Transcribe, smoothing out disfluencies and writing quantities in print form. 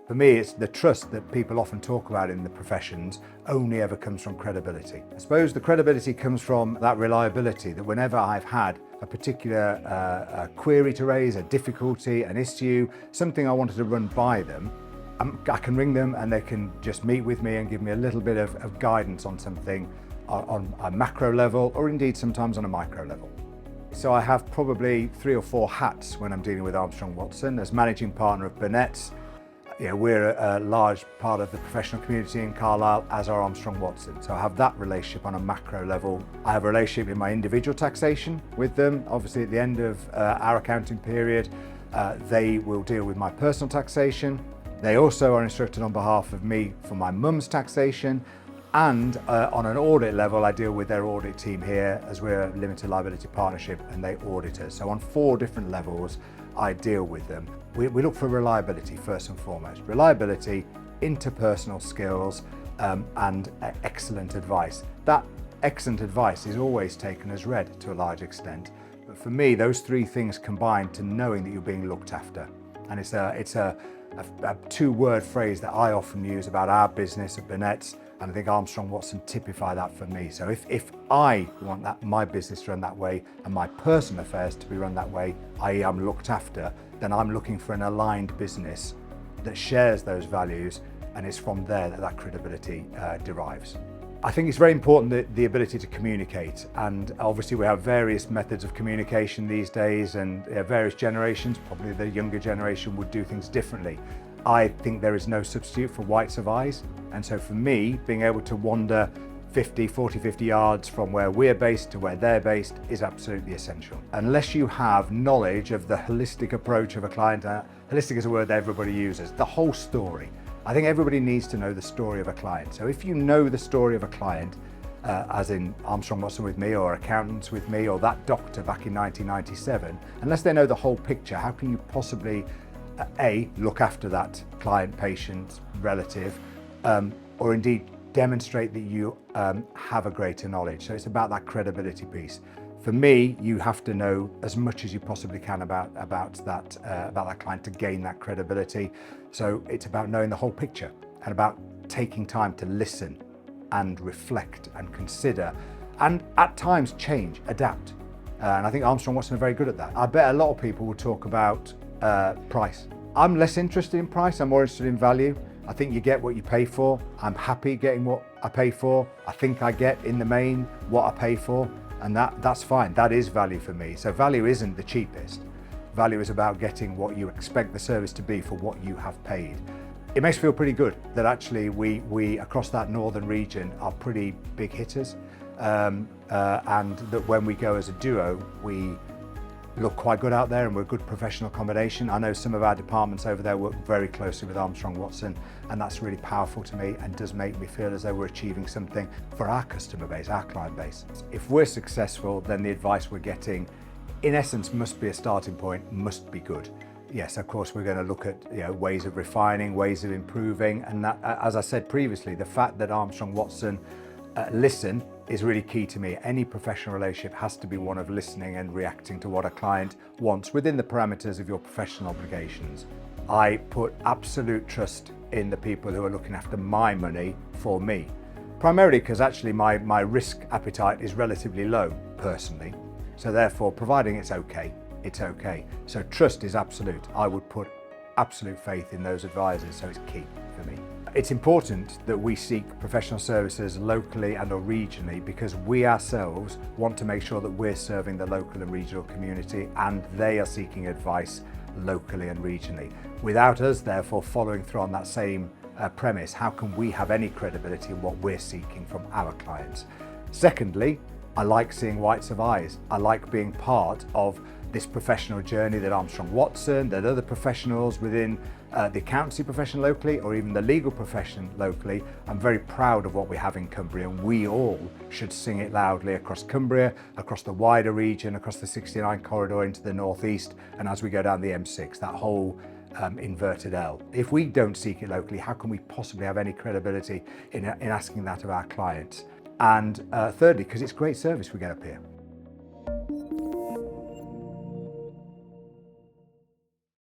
For me, it's the trust that people often talk about in the professions only ever comes from credibility. I suppose the credibility comes from that reliability, that whenever I've had a particular query to raise, a difficulty, an issue, something I wanted to run by them, I can ring them and they can just meet with me and give me a little bit of guidance on something on a macro level, or indeed sometimes on a micro level. So I have probably 3 or 4 hats when I'm dealing with Armstrong Watson. As managing partner of Burnetts, we're a large part of the professional community in Carlisle, as are Armstrong Watson. So I have that relationship on a macro level. I have a relationship in my individual taxation with them. Obviously at the end of our accounting period, they will deal with my personal taxation. They also are instructed on behalf of me for my mum's taxation. And on an audit level, I deal with their audit team here, as we're a limited liability partnership and they audit us. So on 4 different levels, I deal with them. We look for reliability first and foremost. Reliability, interpersonal skills, and excellent advice. That excellent advice is always taken as read to a large extent. But for me, those 3 things combine to knowing that you're being looked after. And it's a 2-word phrase that I often use about our business at Burnetts, and I think Armstrong Watson typify that for me. So if I want my business to run that way and my personal affairs to be run that way, i.e. I'm looked after, then I'm looking for an aligned business that shares those values, and it's from there that credibility derives. I think it's very important that the ability to communicate, and obviously we have various methods of communication these days, and various generations, probably the younger generation would do things differently. I think there is no substitute for whites of eyes, and so for me, being able to wander 50 yards from where we're based to where they're based is absolutely essential. Unless you have knowledge of the holistic approach of a client, holistic is a word that everybody uses, the whole story. I think everybody needs to know the story of a client. So if you know the story of a client, as in Armstrong Watson with me, or accountants with me, or that doctor back in 1997, unless they know the whole picture, how can you possibly look after that client, patient, relative, or indeed demonstrate that you have a greater knowledge? So it's about that credibility piece. For me, you have to know as much as you possibly can about that client to gain that credibility. So it's about knowing the whole picture and about taking time to listen and reflect and consider, and at times change, adapt. And I think Armstrong Watson are very good at that. I bet a lot of people will talk about price. I'm less interested in price, I'm more interested in value. I think you get what you pay for. I'm happy getting what I pay for. I think I get, in the main, what I pay for, and that's fine. That is value for me. So value isn't the cheapest. Value is about getting what you expect the service to be for what you have paid. It makes me feel pretty good that actually we across that northern region are pretty big hitters, and that when we go as a duo, we look quite good out there and we're a good professional combination. I know some of our departments over there work very closely with Armstrong Watson, and that's really powerful to me and does make me feel as though we're achieving something for our customer base, our client base. If we're successful, then the advice we're getting, in essence, must be a starting point, must be good. Yes, of course, we're going to look at ways of refining, ways of improving, and that, as I said previously, the fact that Armstrong Watson listen is really key to me. Any professional relationship has to be one of listening and reacting to what a client wants within the parameters of your professional obligations. I put absolute trust in the people who are looking after my money for me, primarily because actually my risk appetite is relatively low personally. So therefore, providing it's okay, it's okay. So trust is absolute. I would put absolute faith in those advisors, so it's key for me. It's important that we seek professional services locally and or regionally, because we ourselves want to make sure that we're serving the local and regional community and they are seeking advice locally and regionally. Without us, therefore, following through on that same premise, how can we have any credibility in what we're seeking from our clients? Secondly, I like seeing whites of eyes. I like being part of this professional journey that Armstrong Watson, that other professionals within the accountancy profession locally, or even the legal profession locally. I'm very proud of what we have in Cumbria, and we all should sing it loudly across Cumbria, across the wider region, across the 69 corridor into the northeast, and as we go down the M6, that whole inverted L. If we don't seek it locally, how can we possibly have any credibility in asking that of our clients? And thirdly, because it's great service we get up here.